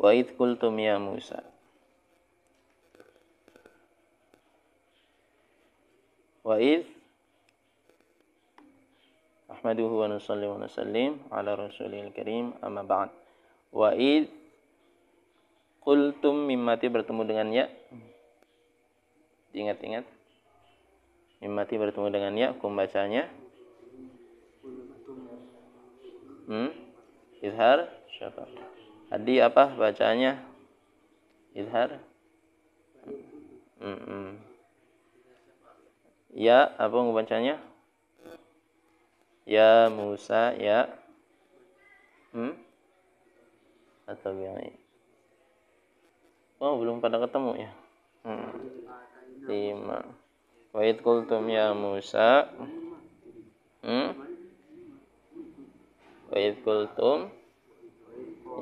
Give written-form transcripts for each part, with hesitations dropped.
Wa idh qultum ya Musa. Wa idh ahmaduhu wa nusalli wa nusallim ala rasulil karim amma ba'd. Wa idh qultum, mim mati bertemu dengan ya. Ingat-ingat. Mim mati bertemu dengan ya, hukum bacanya. Izhar siapa? Adi apa bacanya? Izhar. Ya, apa bacanya? Ya Musa, ya. Atau yang ini? Oh, belum pada ketemu ya. 5. Wa idh qultum ya Musa. Wa idh qultum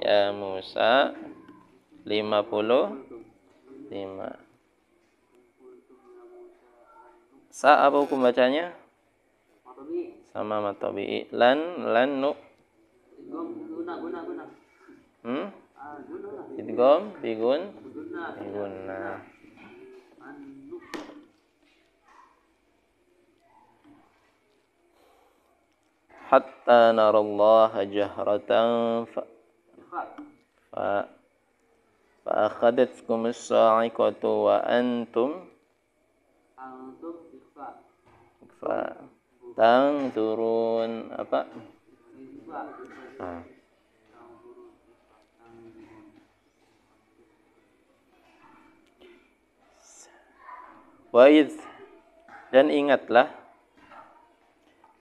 ya Musa 55. Sa apa hukum bacanya? Sama matabi'i. Lan nu. Idgham bigun. Nah. Hatta narallaha jahratan fa akhadatkum as-sa'iqatu wa antum tanzurun apa? Wa idh, dan ingatlah.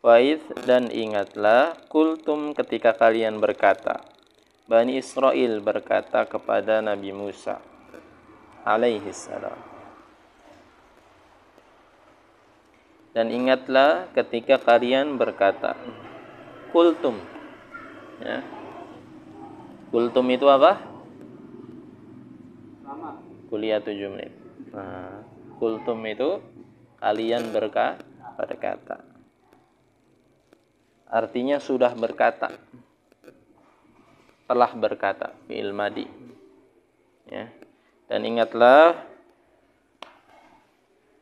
Wa idh, dan ingatlah. Kultum, ketika kalian berkata. Bani Israel berkata kepada Nabi Musa alaihi salam. Dan ingatlah ketika kalian berkata. Kultum, ya. Kultum itu apa? Kuliah 7 menit. Kultum itu kalian berkata. Artinya sudah berkata. Telah berkata, fi'il madi. Ya. Dan ingatlah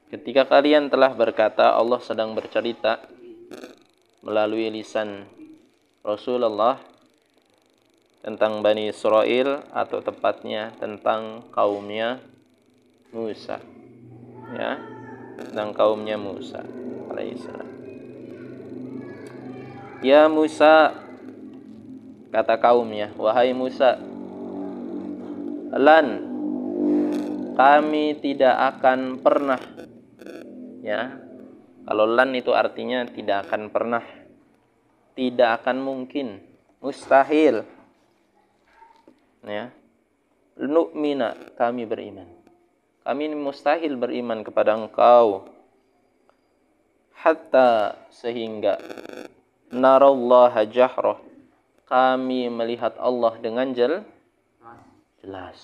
ketika kalian telah berkata, Allah sedang bercerita melalui lisan Rasulullah tentang Bani Israel, atau tepatnya tentang kaumnya Musa. Ya, tentang kaumnya Musa alaihissalam. Ya Musa, kata kaumnya, wahai Musa, lan, kami tidak akan pernah. Ya, kalau lan itu artinya tidak akan pernah, tidak akan mungkin, mustahil. Ya, nu'mina, kami beriman. Kami mustahil beriman kepada engkau. Hatta, sehingga narallaha jahrah, kami melihat Allah dengan jelas.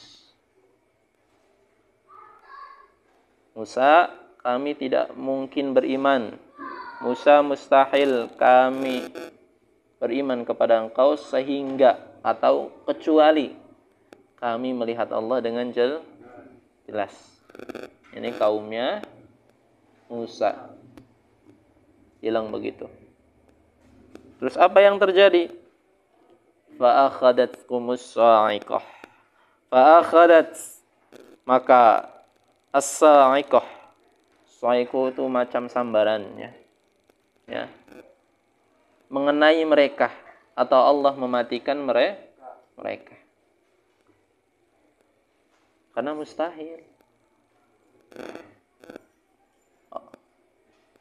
Musa, kami tidak mungkin beriman. Musa, mustahil kami beriman kepada engkau sehingga atau kecuali kami melihat Allah dengan jelas. Ini kaumnya Musa bilang begitu. Terus apa yang terjadi? Fa akhadatkumus sa'iqah. Fa akhadat, maka as-sa'iqah. Sa'iqah itu macam sambaran, ya. Ya. Mengenai mereka, atau Allah mematikan mereka. Karena mustahil.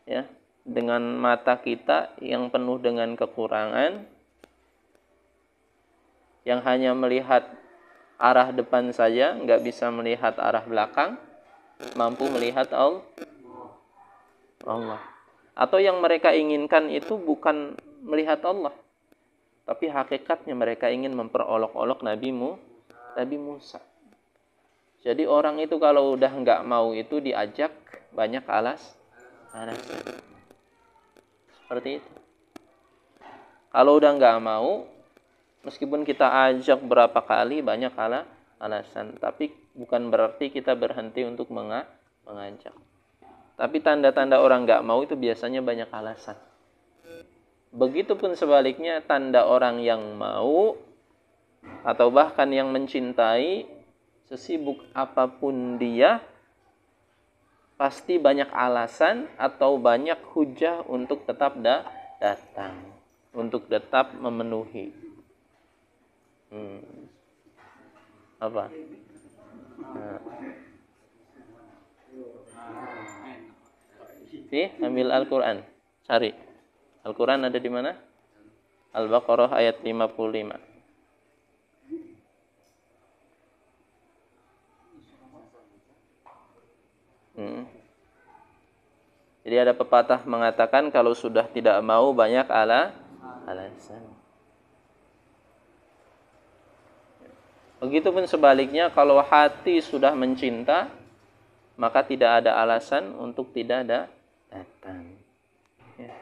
Ya, dengan mata kita yang penuh dengan kekurangan, yang hanya melihat arah depan saja, nggak bisa melihat arah belakang, mampu melihat Allah. Atau yang mereka inginkan itu bukan melihat Allah, tapi hakikatnya mereka ingin memperolok-olok Nabi Musa. Jadi orang itu kalau udah nggak mau itu diajak, banyak alasan. Seperti itu. Kalau udah nggak mau, meskipun kita ajak berapa kali, banyak alasan. Tapi bukan berarti kita berhenti untuk mengajak. Tapi tanda-tanda orang nggak mau itu biasanya banyak alasan. Begitupun sebaliknya, tanda orang yang mau atau bahkan yang mencintai, sesibuk apapun dia, pasti banyak alasan atau banyak hujah untuk tetap datang, untuk tetap memenuhi. Apa? Nah. Ambil Al-Quran, cari. Al-Quran ada di mana? Al-Baqarah ayat 55. Jadi ada pepatah mengatakan kalau sudah tidak mau banyak alasan. Begitupun sebaliknya, kalau hati sudah mencinta, maka tidak ada alasan untuk tidak datang. Ya.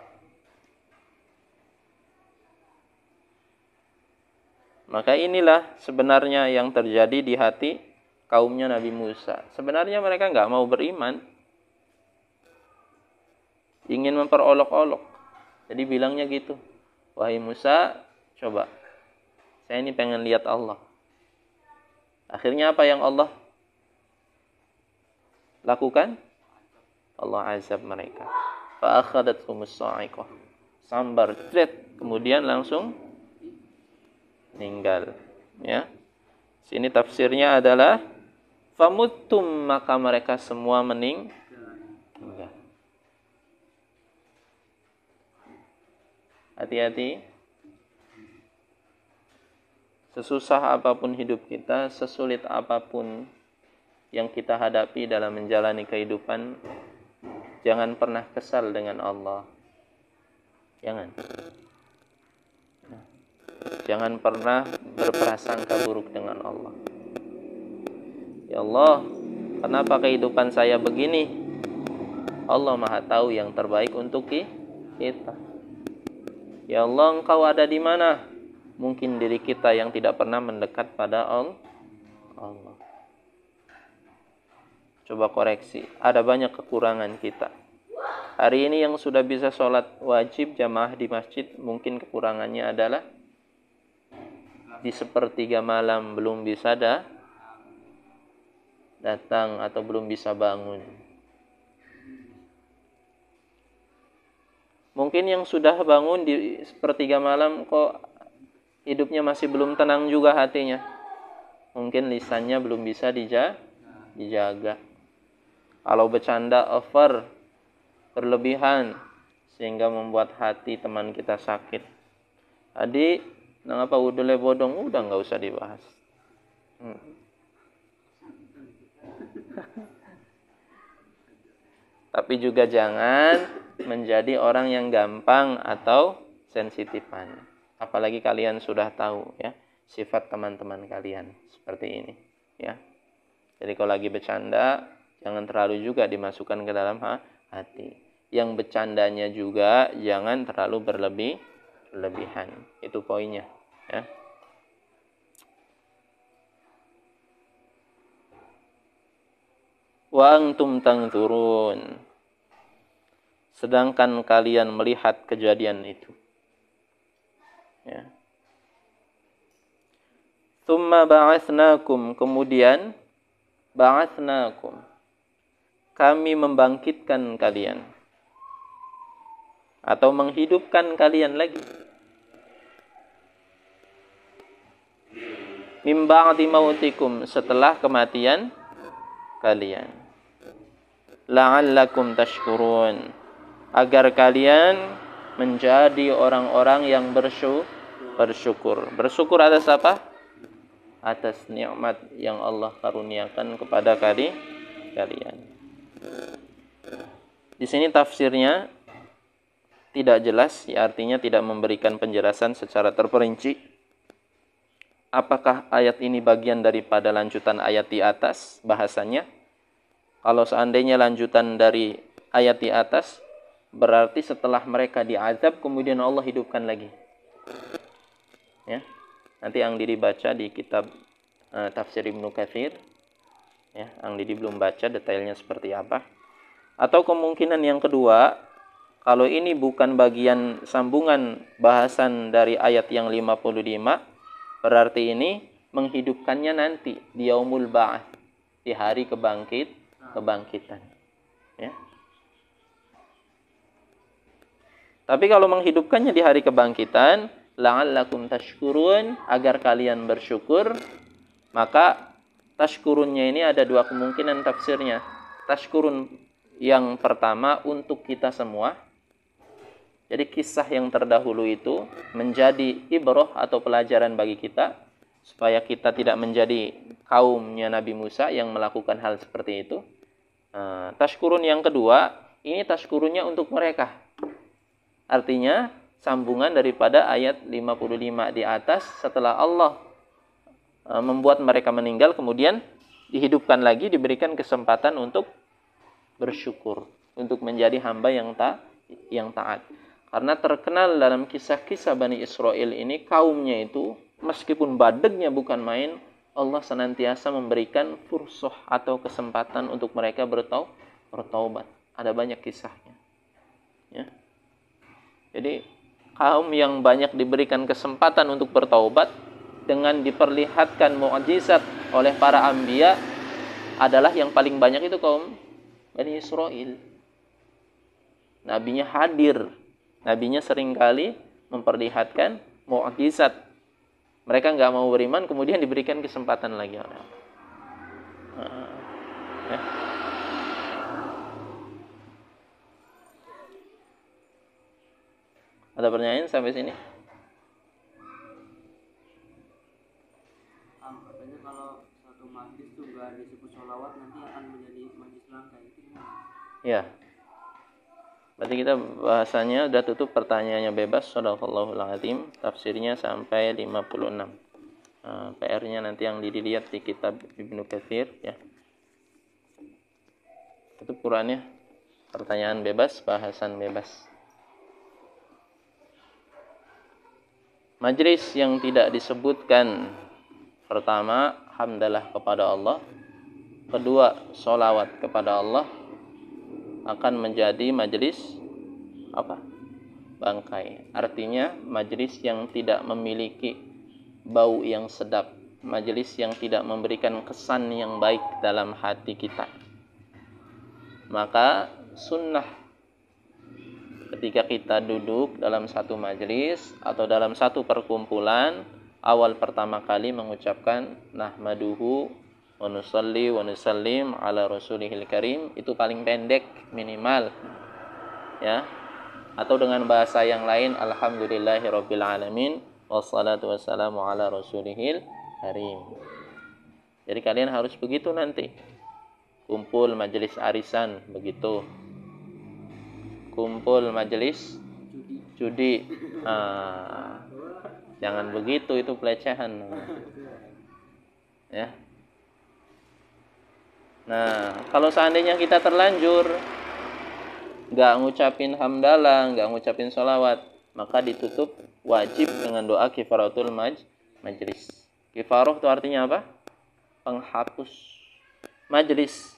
Maka inilah sebenarnya yang terjadi di hati kaumnya Nabi Musa. Sebenarnya mereka nggak mau beriman, ingin memperolok-olok. Jadi bilangnya gitu, wahai Musa, coba, saya ini pengen lihat Allah. Akhirnya apa yang Allah lakukan? Allah azab mereka. Fa akhadathum as-sa'iqah. Sambar, tret, kemudian langsung meninggal. Ya. Sini tafsirnya adalah famuttum, maka mereka semua meninggal. Hati-hati. Sesusah apapun hidup kita, sesulit apapun yang kita hadapi dalam menjalani kehidupan, jangan pernah kesal dengan Allah. Jangan. Jangan pernah berprasangka buruk dengan Allah. Ya Allah, kenapa kehidupan saya begini? Allah Maha tahu yang terbaik untuk kita. Ya Allah, Engkau ada di mana? Mungkin diri kita yang tidak pernah mendekat pada Allah. Coba koreksi, ada banyak kekurangan kita. Hari ini yang sudah bisa sholat wajib jamaah di masjid, mungkin kekurangannya adalah di sepertiga malam belum bisa datang atau belum bisa bangun. Mungkin yang sudah bangun di sepertiga malam kok hidupnya masih belum tenang juga hatinya. Mungkin lisannya belum bisa dijaga. Kalau bercanda over, berlebihan, sehingga membuat hati teman kita sakit. Adik, kenapa udele bodong? Udah nggak usah dibahas. Tapi juga jangan menjadi orang yang gampang atau sensitifan. Apalagi kalian sudah tahu ya sifat teman-teman kalian seperti ini ya. Jadi kalau lagi bercanda jangan terlalu juga dimasukkan ke dalam hati. Yang bercandanya juga jangan terlalu berlebihan. Itu poinnya ya. Wa antum tanzurun, sedangkan kalian melihat kejadian itu. Ya. Tsumma ba'atsnakum, kemudian ba'atsnakum, kami membangkitkan kalian atau menghidupkan kalian lagi. Mim ba'di mautikum, setelah kematian kalian. La'allakum tashkurun, agar kalian menjadi orang-orang yang bersyukur. Bersyukur atas apa? Atas nikmat yang Allah karuniakan kepada kalian. Di sini tafsirnya tidak jelas, ya, artinya tidak memberikan penjelasan secara terperinci. Apakah ayat ini bagian daripada lanjutan ayat di atas bahasanya? Kalau seandainya lanjutan dari ayat di atas, berarti setelah mereka diazab, kemudian Allah hidupkan lagi. Ya, nanti yang dibaca di kitab tafsir Ibnu Katsir. Ya, Ang Didi belum baca detailnya seperti apa. Atau kemungkinan yang kedua, kalau ini bukan bagian sambungan bahasan dari ayat yang 55, berarti ini menghidupkannya nanti di yaumul ba'ats, di hari kebangkitan. Ya. Tapi kalau menghidupkannya di hari kebangkitan, la'allakum tashkurun, agar kalian bersyukur, maka tashkurunnya ini ada dua kemungkinan tafsirnya. Tashkurun yang pertama untuk kita semua. Jadi kisah yang terdahulu itu menjadi ibrah atau pelajaran bagi kita, supaya kita tidak menjadi kaumnya Nabi Musa yang melakukan hal seperti itu. Tashkurun yang kedua, ini tashkurunnya untuk mereka. Artinya sambungan daripada ayat 55 di atas, setelah Allah membuat mereka meninggal, kemudian dihidupkan lagi, diberikan kesempatan untuk bersyukur, untuk menjadi hamba yang taat. Karena terkenal dalam kisah-kisah Bani Israel ini, kaumnya itu meskipun badegnya bukan main, Allah senantiasa memberikan fursah atau kesempatan untuk mereka bertaubat. Ada banyak kisahnya. Ya. Jadi kaum yang banyak diberikan kesempatan untuk bertaubat dengan diperlihatkan mukjizat oleh para anbiya adalah yang paling banyak itu kaum Bani Israel. Nabinya hadir. Nabinya seringkali memperlihatkan mukjizat. Mereka nggak mau beriman, kemudian diberikan kesempatan lagi. Ya. Ada pertanyaan sampai sini? Katanya kalau satu majlis itu nggak disebut sholawat, nanti akan menjadi majlis langka. Itu gimana? Ya. Berarti kita bahasanya udah tutup, pertanyaannya bebas. Shadaqallahul azim. Tafsirnya sampai 56. PR-nya nanti yang dilihat di kitab Ibnu Katsir, ya. Tutup Qurannya. Pertanyaan bebas, bahasan bebas. Majlis yang tidak disebutkan, pertama, hamdalah kepada Allah. Kedua, sholawat kepada Allah, akan menjadi majlis apa? Bangkai. Artinya majlis yang tidak memiliki bau yang sedap, majlis yang tidak memberikan kesan yang baik dalam hati kita. Maka sunnah ketika kita duduk dalam satu majlis atau dalam satu perkumpulan, awal pertama kali mengucapkan nahmaduhu wa nusalli wa nusallim ala rasulihil karim, itu paling pendek minimal, ya. Atau dengan bahasa yang lain, alhamdulillahirabbil alamin wassalatu wassalamu ala rasulihil karim. Jadi kalian harus begitu nanti. Kumpul majelis arisan begitu. Kumpul majelis judi. Jangan begitu, itu pelecehan. Ya. Nah, kalau seandainya kita terlanjur nggak ngucapin hamdalah, nggak ngucapin sholawat, maka ditutup wajib dengan doa kifaratul majlis. Kifarah itu artinya apa? Penghapus majlis.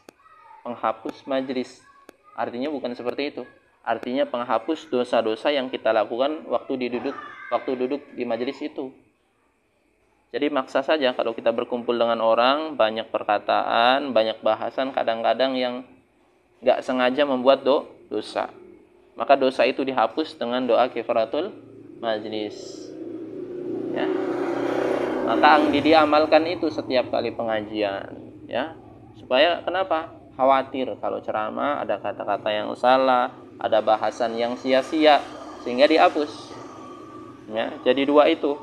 Penghapus majlis. Artinya bukan seperti itu. Artinya penghapus dosa-dosa yang kita lakukan waktu duduk di majlis itu. Jadi maksa saja kalau kita berkumpul dengan orang, banyak perkataan, banyak bahasan, kadang-kadang yang nggak sengaja membuat dosa. Maka dosa itu dihapus dengan doa kifaratul majlis. Ya. Maka Ang Didi amalkan itu setiap kali pengajian, ya. Supaya kenapa? Khawatir kalau ceramah ada kata-kata yang salah, ada bahasan yang sia-sia, sehingga dihapus. Ya, jadi dua itu.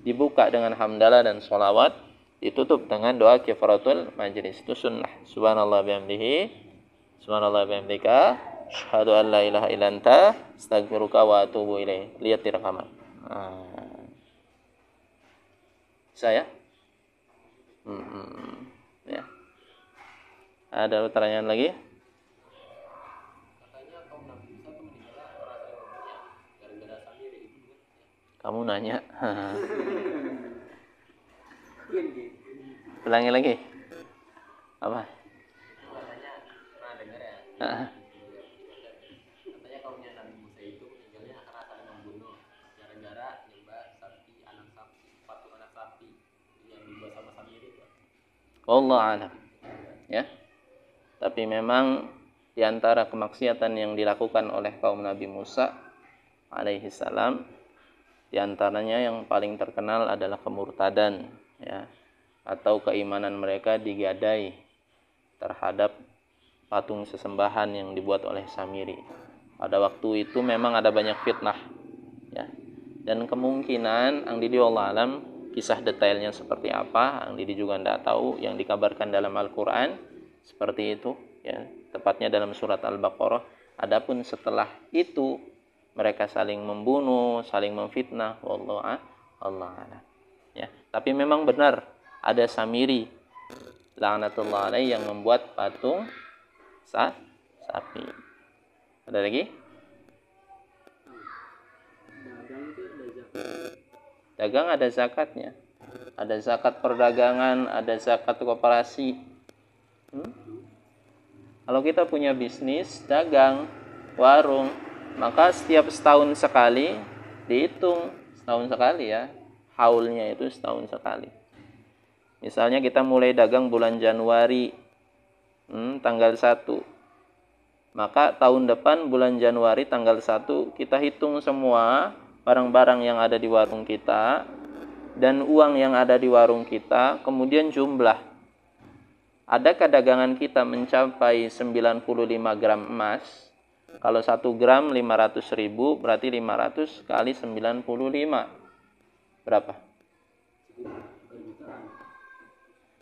Dibuka dengan hamdalah dan sholawat, ditutup dengan doa kifaratul majlis. Itu sunnah. Subhanallah bihamdihi, subhanallah bihamdika, asyhadu an la ilaha illa anta, astaghfiruka wa atubu ilaih. Lihat di rekaman. Saya? Ya. Ada pertanyaan lagi? Kamu nanya. Ulangi lagi. Apa? Katanya pernah dengar ya, Ah, katanya kaumnya Nabi Musa itu meninggalnya karena saling membunuh gara-gara nyembah sapi, anak sapi, patung anak sapi yang dibuat sama-sama itu. wallahu alam. Ya. Tapi memang di antara kemaksiatan yang dilakukan oleh kaum Nabi Musa alaihi salam, di antaranya yang paling terkenal adalah kemurtadan, ya, atau keimanan mereka digadai terhadap patung sesembahan yang dibuat oleh Samiri. Pada waktu itu memang ada banyak fitnah, ya. Dan kemungkinan Ang Didi wallahu alam kisah detailnya seperti apa, Ang Didi juga tidak tahu. Yang dikabarkan dalam Al-Qur'an seperti itu, ya. Tepatnya dalam surat Al-Baqarah. Adapun setelah itu mereka saling membunuh, saling memfitnah, wallahu a'lam. Ya, tapi memang benar ada Samiri laknatullah alaih yang membuat patung sapi. Ada lagi? Dagang itu ada zakat. Dagang ada zakatnya. Ada zakat perdagangan, ada zakat koperasi. Kalau kita punya bisnis, dagang, warung, maka setiap setahun sekali dihitung setahun sekali, ya. Haulnya itu setahun sekali. Misalnya kita mulai dagang bulan Januari, tanggal 1. Maka tahun depan bulan Januari tanggal 1 kita hitung semua barang-barang yang ada di warung kita dan uang yang ada di warung kita, kemudian jumlah. Adakah dagangan kita mencapai 95 gram emas? Kalau 1 gram 500.000, berarti 500 kali 95. Berapa?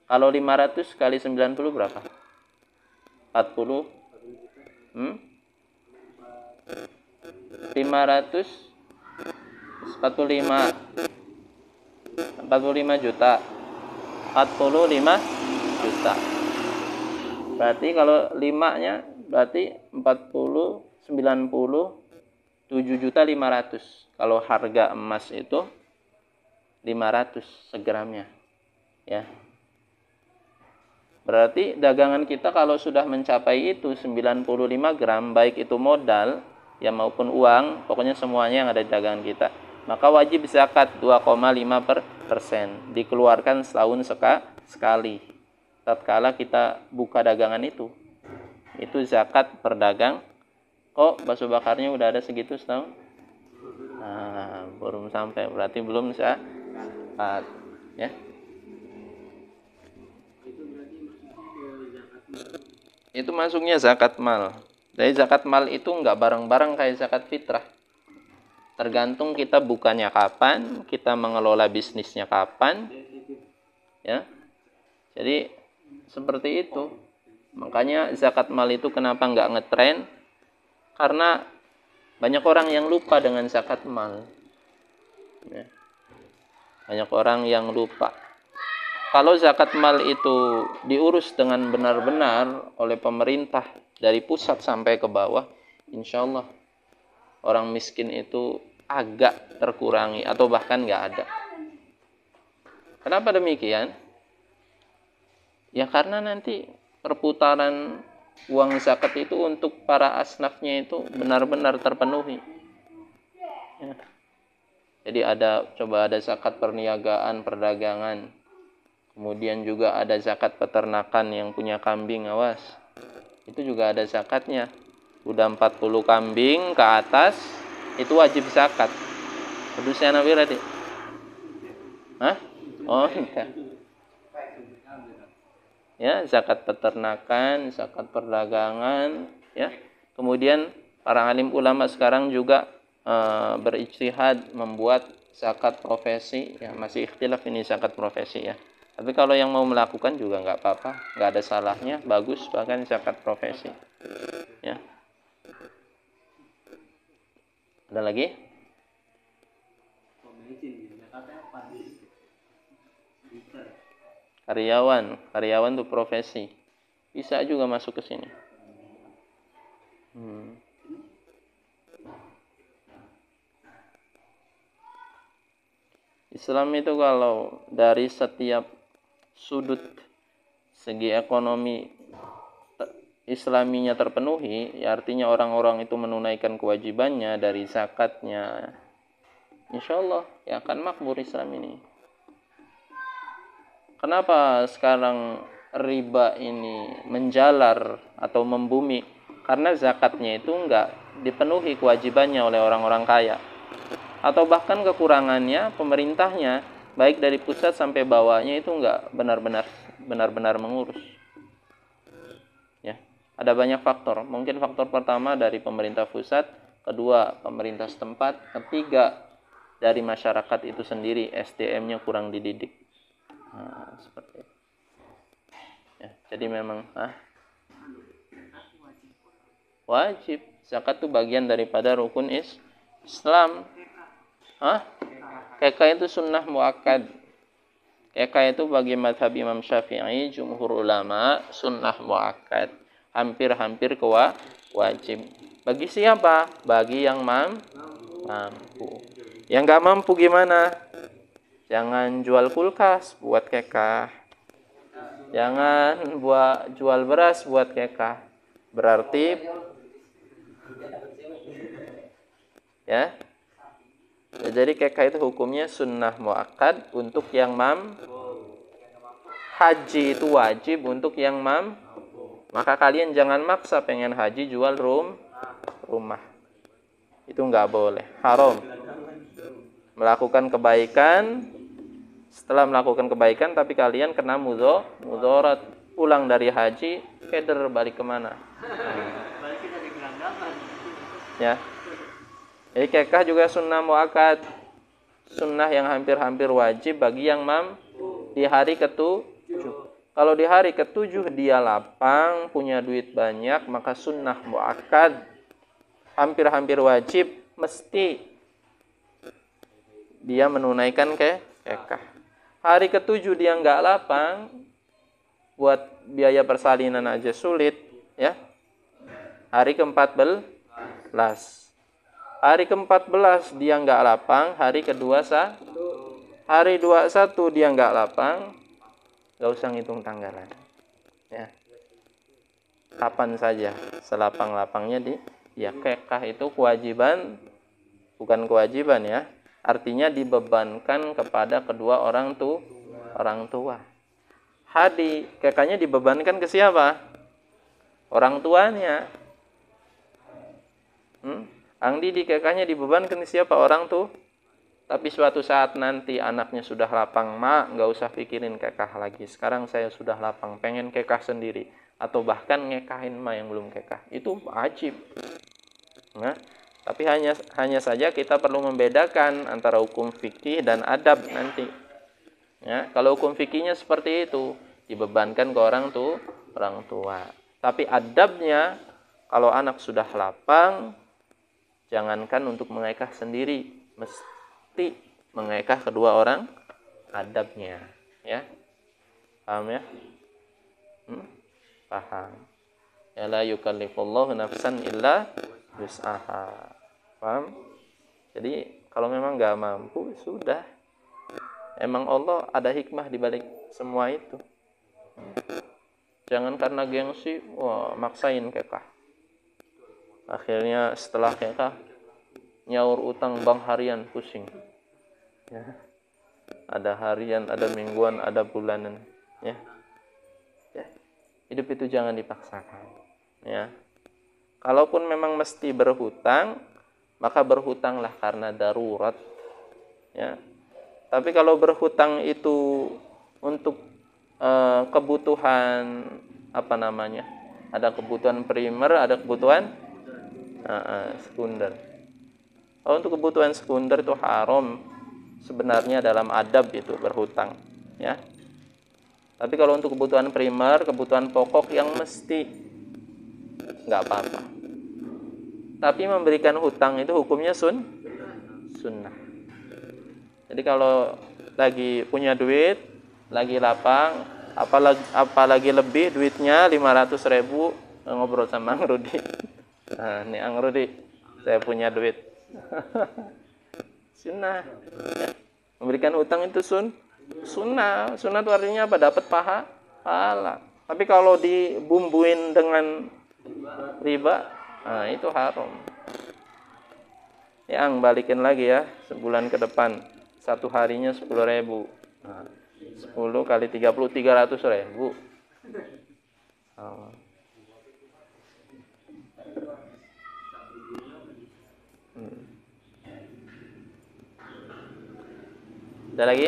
Kalau 500 kali 90 berapa? 40. 500 45 juta. 45 juta. Berarti kalau 5-nya berarti 40 90 7.500.000. Kalau harga emas itu 500 segramnya, ya. Berarti dagangan kita kalau sudah mencapai itu 95 gram, baik itu modal ya maupun uang, pokoknya semuanya yang ada di dagangan kita, maka wajib zakat 2,5% dikeluarkan setahun sekali. Tatkala kita buka dagangan itu zakat perdagang. Kok bakso bakarnya udah ada segitu setahun? Nah, belum sampai, berarti belum zakat, ya. Itu masuknya zakat mal. Dari zakat mal itu enggak barang-barang kayak zakat fitrah. Tergantung kita bukanya kapan, kita mengelola bisnisnya kapan, ya. Jadi seperti itu. Makanya zakat mal itu kenapa enggak ngetren? Karena banyak orang yang lupa dengan zakat mal, ya. Banyak orang yang lupa. Kalau zakat mal itu diurus dengan benar-benar oleh pemerintah dari pusat sampai ke bawah, insya Allah orang miskin itu agak terkurangi atau bahkan nggak ada. Kenapa demikian? Ya karena nanti perputaran uang zakat itu untuk para asnafnya itu benar-benar terpenuhi, ya. Jadi coba ada zakat perniagaan, perdagangan. Kemudian juga ada zakat peternakan yang punya kambing, awas. Itu juga ada zakatnya. Udah 40 kambing ke atas, itu wajib zakat. Pedusnya Nabi berarti? Hah? Oh, enggak. Ya, zakat peternakan, zakat perdagangan, ya. Kemudian para alim ulama sekarang juga berijtihad membuat zakat profesi, ya. Masih ikhtilaf ini zakat profesi, ya. Tapi kalau yang mau melakukan juga nggak apa-apa, nggak ada salahnya, bagus bahkan zakat profesi, ya. Ada lagi? Karyawan itu profesi, bisa juga masuk ke sini. Islam itu kalau dari setiap sudut segi ekonomi islaminya terpenuhi, ya artinya orang-orang itu menunaikan kewajibannya dari zakatnya, insya Allah ya akan makmur Islam ini. Kenapa sekarang riba ini menjalar atau membumi? Karena zakatnya itu enggak dipenuhi kewajibannya oleh orang-orang kaya. Atau bahkan kekurangannya pemerintahnya, baik dari pusat sampai bawahnya itu enggak benar-benar mengurus. Ya, ada banyak faktor. Mungkin faktor pertama dari pemerintah pusat, kedua pemerintah setempat, ketiga dari masyarakat itu sendiri, SDM-nya kurang dididik. Nah, seperti itu. Ya, jadi memang wajib. Zakat itu bagian daripada rukun Islam. Keka itu sunnah muakkad. Keka itu bagi mazhab Imam Syafi'i, jumhur ulama, sunnah muakkad. Hampir-hampir wajib. Bagi siapa? Bagi yang mampu. Yang nggak mampu gimana? Jangan jual kulkas buat keka. Jangan jual beras buat keka. Berarti ya. Jadi keka itu hukumnya sunnah muakkad untuk yang haji itu wajib untuk yang maka kalian jangan maksa pengen haji jual rumah. Itu nggak boleh, haram. Melakukan kebaikan, setelah melakukan kebaikan tapi kalian kena mudarat, pulang dari haji keder balik kemana? Ya. Jadi kekah juga sunnah muakkad, sunnah yang hampir-hampir wajib bagi yang di hari ke-7. Kalau di hari ke-7 dia lapang, punya duit banyak, maka sunnah muakkad, hampir-hampir wajib, mesti dia menunaikan kekah. Hari ke-7 dia nggak lapang, buat biaya persalinan aja sulit, ya. Hari ke-14, hari ke-14 dia nggak lapang, hari ke-21, hari 21 dia nggak lapang, nggak usah ngitung tanggalan, ya. Kapan saja selapang-lapangnya ya. Kekah itu kewajiban, bukan kewajiban ya. Artinya dibebankan kepada kedua orang tua. Hadi kekahnya dibebankan ke siapa? Orang tuanya. Ang Didi kekahnya dibebankan ke siapa? Orang tuh. Tapi suatu saat nanti anaknya sudah lapang, mak nggak usah pikirin kekah lagi. Sekarang saya sudah lapang, pengen kekah sendiri. Atau bahkan ngekahin mak yang belum kekah. Itu wajib. Nah, tapi hanya saja kita perlu membedakan antara hukum fikih dan adab nanti. Ya, kalau hukum fikihnya seperti itu, dibebankan ke orang tua. Tapi adabnya, kalau anak sudah lapang, jangankan untuk mengekah sendiri, mesti mengekah kedua orang adabnya, ya. Paham ya? Paham. Ya la yukallifullahu nafsan illa wus'aha. Paham? Jadi kalau memang nggak mampu, sudah. Emang Allah ada hikmah di balik semua itu. Jangan karena gengsi, maksain kekah. Akhirnya setelah kekah, nyaur utang bank harian, pusing. Ya. Ada harian, ada mingguan, ada bulanan. Ya. Hidup itu jangan dipaksakan. Ya. Kalaupun memang mesti berhutang, maka berhutanglah karena darurat. Ya. Tapi kalau berhutang itu untuk kebutuhan ada kebutuhan primer, ada kebutuhan sekunder. Kalau untuk kebutuhan sekunder itu haram sebenarnya dalam adab itu berhutang, ya. Tapi kalau untuk kebutuhan primer, kebutuhan pokok yang mesti, nggak apa-apa. Tapi memberikan hutang itu hukumnya sunnah. Jadi kalau lagi punya duit, lagi lapang, apalagi lebih duitnya 500.000, ngobrol sama Ang Rudi. Nah, nih Ang Rudi, saya punya duit. Sunnah. Ya. Memberikan hutang itu Sunnah itu artinya apa? Dapat pahala. Tapi kalau dibumbuin dengan riba, nah itu haram. Yang balikin lagi ya, sebulan ke depan, satu harinya 10.000. Nah, 10 kali 30, 300.000. Oh. Ada lagi?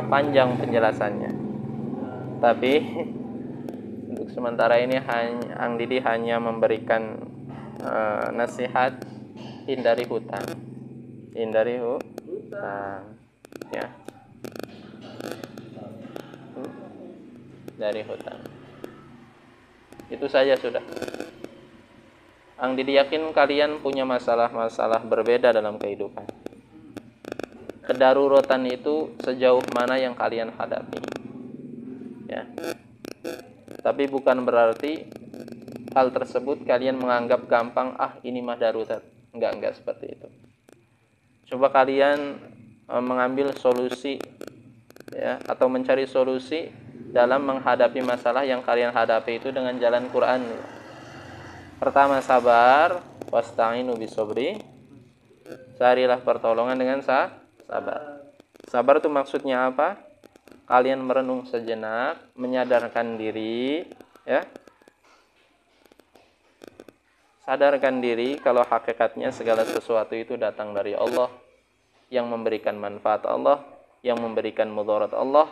Panjang penjelasannya. Tapi untuk sementara ini Ang Didi hanya memberikan nasihat hindari hutang. Hindari hutang. Ya. Dari hutang. Itu saja sudah. Ang Didi yakin kalian punya masalah-masalah berbeda dalam kehidupan. Kedaruratan itu sejauh mana yang kalian hadapi. Ya. Tapi bukan berarti hal tersebut kalian menganggap gampang, ini mah darurat. Enggak seperti itu. Coba kalian mengambil solusi ya, atau mencari solusi dalam menghadapi masalah yang kalian hadapi itu dengan jalan Quran. Pertama, sabar, wasta'inu bisobri. Carilah pertolongan dengan sabar. Sabar itu maksudnya apa? Kalian merenung sejenak, menyadarkan diri, ya. Sadarkan diri kalau hakikatnya segala sesuatu itu datang dari Allah, yang memberikan manfaat Allah, yang memberikan mudarat Allah.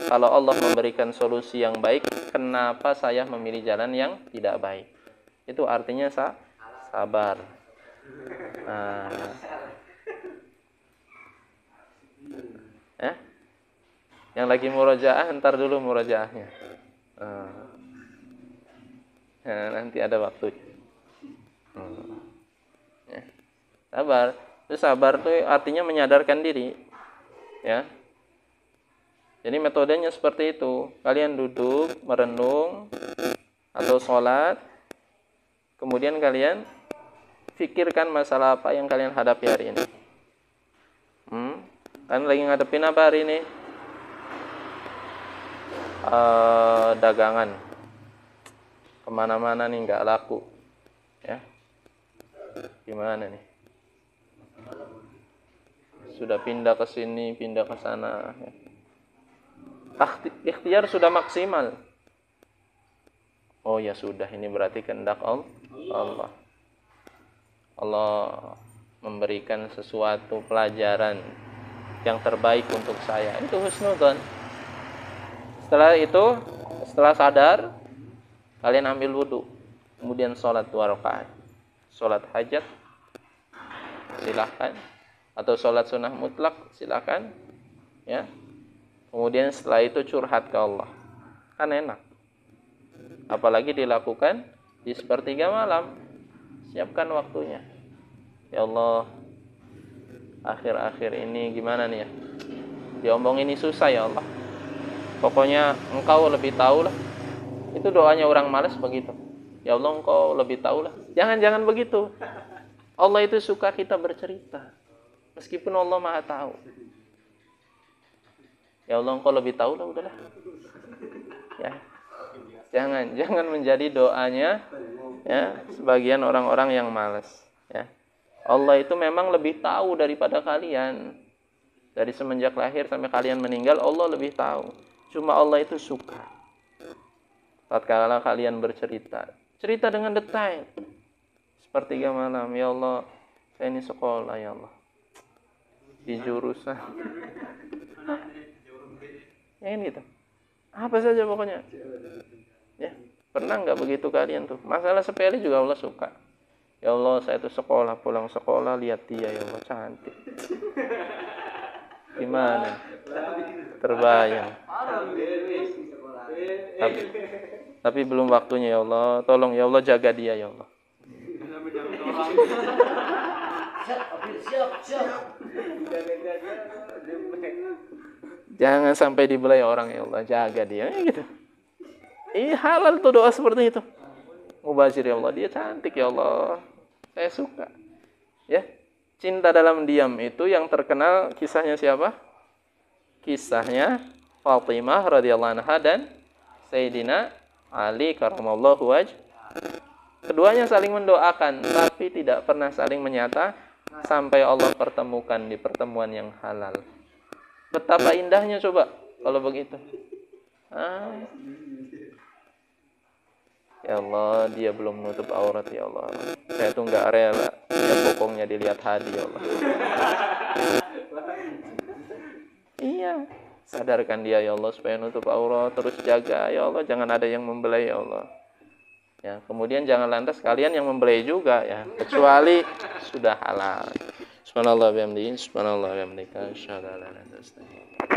Kalau Allah memberikan solusi yang baik, kenapa saya memilih jalan yang tidak baik? Itu artinya sabar. Nah, yang lagi murojaah, ntar dulu murojaahnya. Nanti ada waktu. Ya. Sabar. Itu sabar itu artinya menyadarkan diri. Ya. Jadi metodenya seperti itu. Kalian duduk, merenung atau sholat, kemudian kalian pikirkan masalah apa yang kalian hadapi hari ini. Kalian lagi ngadepin apa hari ini? Dagangan kemana-mana nih nggak laku, ya. Gimana nih? Sudah pindah ke sini, pindah ke sana. Ya. Ikhtiar sudah maksimal. Oh ya sudah, ini berarti kehendak Allah. Allah memberikan sesuatu pelajaran yang terbaik untuk saya. Itu husnudzon. Setelah itu, setelah sadar, kalian ambil wudu, kemudian sholat 2 rakaat. Sholat hajat, silahkan. Atau sholat sunnah mutlak, silahkan. Ya. Kemudian setelah itu curhat ke Allah. Kan enak. Apalagi dilakukan di sepertiga malam. Siapkan waktunya. Ya Allah, akhir-akhir ini gimana nih ya? Diomong ini susah ya Allah. Pokoknya engkau lebih tahu lah. Itu doanya orang malas begitu. Ya Allah, engkau lebih tahu lah. Jangan begitu. Allah itu suka kita bercerita. Meskipun Allah maha tahu. Ya Allah, engkau lebih tahu lah, udahlah. Ya. Jangan menjadi doanya ya sebagian orang-orang yang malas. Ya. Allah itu memang lebih tahu daripada kalian. Dari semenjak lahir sampai kalian meninggal, Allah lebih tahu. Cuma Allah itu suka tatkala kalian bercerita, cerita dengan detail. Sepertiga malam, ya Allah, saya ini sekolah ya Allah di jurusan. Ya ini gitu. Apa saja pokoknya. Ya, pernah nggak begitu kalian tuh? Masalah sepele juga Allah suka. Ya Allah, saya tuh sekolah, pulang sekolah lihat dia, ya Allah cantik. Gimana? Terbayang. Tapi belum waktunya ya Allah. Tolong ya Allah, jaga dia ya Allah. Jangan sampai dibelai orang ya Allah, jaga dia gitu. halal tuh doa seperti itu. Mubazir, ya Allah, dia cantik ya Allah. Saya suka. Ya. Cinta dalam diam itu yang terkenal kisahnya siapa? Kisahnya Fatimah radhiyallahu anha dan Sayyidina Ali karramallahu wajh. Keduanya saling mendoakan tapi tidak pernah saling menyata sampai Allah pertemukan di pertemuan yang halal. Betapa indahnya coba kalau begitu. Ya Allah, dia belum menutup aurat ya Allah. Saya tuh nggak rela ya bokongnya dilihat Hadi ya Allah. Iya, sadarkan dia ya Allah supaya nutup aurat, terus jaga ya Allah, jangan ada yang membelai ya Allah. Ya, kemudian jangan lantas kalian yang membelai juga ya, kecuali sudah halal. Subhanallah wa bihamdihi, subhanallah wa bihamdika, asyhadu an la ilaha illa anta, astaghfiruka.